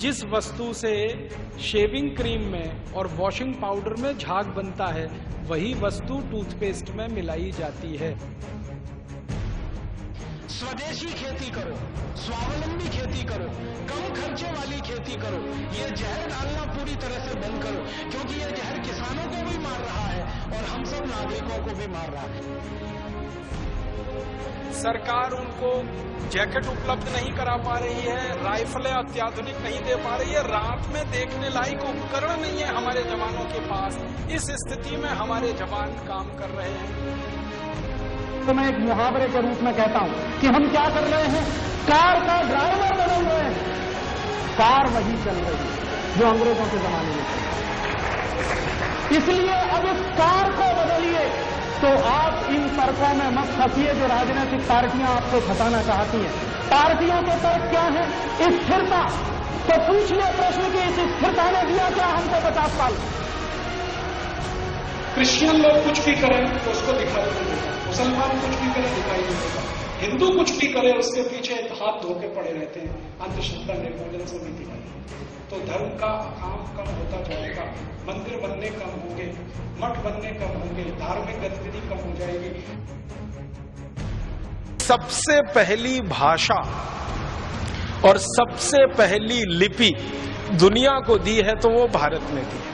जिस वस्तु से शेविंग क्रीम में और वॉशिंग पाउडर में झाग बनता है, वही वस्तु टूथपेस्ट में मिलाई जाती है। स्वदेशी खेती करो, स्वावलंबी खेती करो, कम खर्चे वाली खेती करो। ये जहर डालना पूरी तरह से बंद करो, क्योंकि ये जहर किसानों को भी मार रहा है और हम सब नागरिकों को भी मार रहा है। सरकार उनको जैकेट उपलब्ध नहीं करा पा रही है, राइफलें अत्याधुनिक नहीं दे पा रही है, रात में देखने लायक उपकरण नहीं है हमारे जवानों के पास। इस स्थिति में हमारे जवान काम कर रहे हैं। तो मैं एक मुहावरे के रूप में कहता हूं कि हम क्या कर रहे हैं, कार का ड्राइवर बने हुए हैं, कार वही चल रही है जो अंग्रेजों के जमाने में थी। इसलिए अब इस कार को बदलिए, तो आप इन तर्कों में मत फंसिए जो राजनीतिक पार्टियां आपको फंसाना चाहती हैं। पार्टियों के तर्क क्या है? स्थिरता। तो पूछिए प्रश्न कि इस स्थिरता ने दिया क्या हमको 50 साल? क्रिश्चियन लोग कुछ भी करें तो उसको दिखाई नहीं देता, मुसलमान कुछ भी करें दिखाई नहीं देता, हिंदू कुछ भी करे उसके पीछे हाथ धो के पड़े रहते हैं, अंधश्रद्धा निर्मूलन से नहीं दिखाई। तो धर्म का काम कम होता जाएगा, मंदिर बनने कम होंगे, मठ बनने कम होंगे, धार्मिक गतिविधि कम हो जाएगी। सबसे पहली भाषा और सबसे पहली लिपि दुनिया को दी है तो वो भारत ने दी है।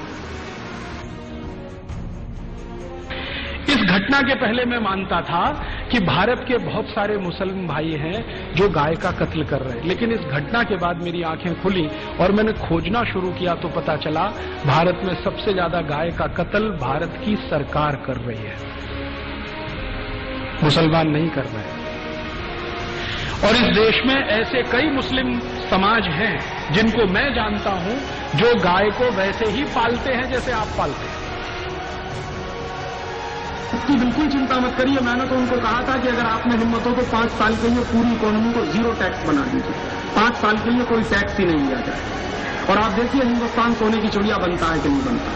इस घटना के पहले मैं मानता था कि भारत के बहुत सारे मुसलमान भाई हैं जो गाय का कत्ल कर रहे हैं, लेकिन इस घटना के बाद मेरी आंखें खुली और मैंने खोजना शुरू किया तो पता चला भारत में सबसे ज्यादा गाय का कत्ल भारत की सरकार कर रही है, मुसलमान नहीं कर रहे हैं। और इस देश में ऐसे कई मुस्लिम समाज हैं जिनको मैं जानता हूं जो गाय को वैसे ही पालते हैं जैसे आप पालते हैं। इसकी बिल्कुल चिंता मत करिए। मैंने तो उनको कहा था कि अगर आपने हिम्मत हो तो 5 साल के लिए पूरी इकोनॉमी को 0 टैक्स बना दीजिए, 5 साल के लिए कोई टैक्स ही नहीं लिया जाए। और आप देखिए हिंदुस्तान सोने की चिड़िया बनता है कि नहीं बनता।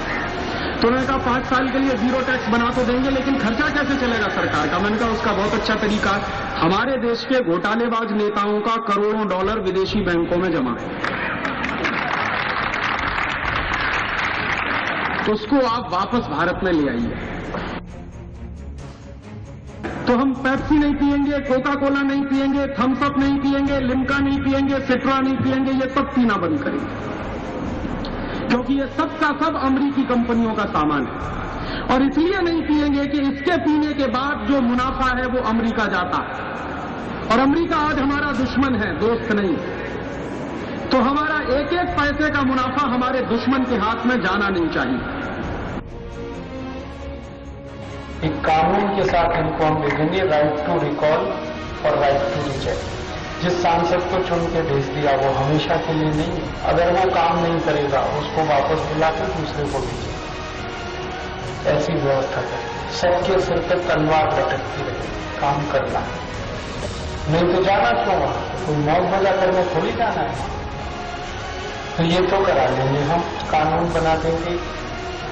तो मैंने कहा 5 साल के लिए 0 टैक्स बना तो देंगे, लेकिन खर्चा कैसे चलेगा सरकार का? मैंने कहा उसका बहुत अच्छा तरीका, हमारे देश के घोटालेबाज नेताओं का करोड़ों डॉलर विदेशी बैंकों में जमा है, तो उसको आप वापस भारत में ले आइए। तो हम पेप्सी नहीं पिएंगे, कोका कोला नहीं पिएंगे, थम्स अप नहीं पिएंगे, लिम्का नहीं पिएंगे, सिट्रा नहीं पिएंगे, ये सब पीना बंद करेंगे, क्योंकि ये सब का सब अमेरिकी कंपनियों का सामान है। और इसलिए नहीं पिएंगे कि इसके पीने के बाद जो मुनाफा है वो अमेरिका जाता है, और अमेरिका आज हमारा दुश्मन है, दोस्त नहीं। तो हमारा एक एक पैसे का मुनाफा हमारे दुश्मन के हाथ में जाना नहीं चाहिए। एक कानून के साथ इनको हम देखेंगे राइट टू रिकॉल और राइट टू रिजेक्ट। जिस सांसद को चुन के भेज दिया वो हमेशा के लिए नहीं, अगर वो काम नहीं करेगा उसको वापस बुलाकर दूसरे को भेजिए, ऐसी व्यवस्था करें। सबके सिर पर तलवार लटकती रहे, काम करना नहीं तो जाना क्यों वहां, कोई मौज मजा करने थोड़ी जाना है। तो ये तो करा लेंगे हम, कानून बना देंगे,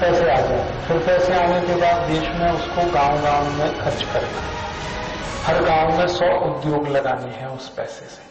पैसे आ जाए, फिर पैसे आने के बाद देश में उसको गांव-गांव में खर्च करना, हर गांव में 100 उद्योग लगाने हैं उस पैसे से।